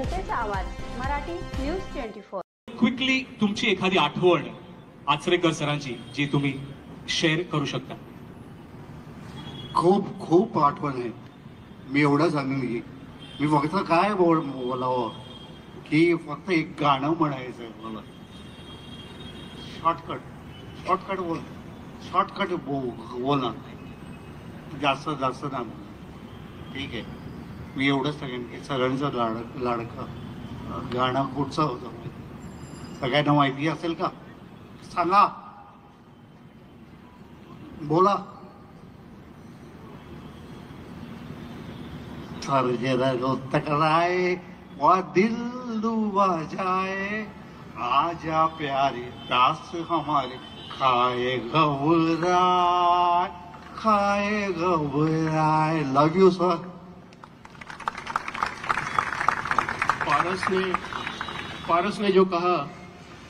जनतेचा आवाज Marathi news 24. Quickly तुमची एखादी आठवण आचरेकर सरांची जी तुम्ही शेअर करू शकता. खूप खूप आठवण आहे. मी एवढं सांगेन की मी फक्त काय बोलावं की फक्त एक गाणं म्हणायचं आहे मला. शॉर्टकट बोलणार नाही, जास्त नाही. ठीक आहे, मी एवढंच सांगेन की सगळ्यांचं लाडकं गाणं कुठचं होतं सगळ्यांना माहिती असेल का? सांगा, बोला. तर जरा रो टकराए और दिल डूबा जाए, आजा प्यारी दास हमारे खाए घबराए. लव यू सर. पारस ने जो कहा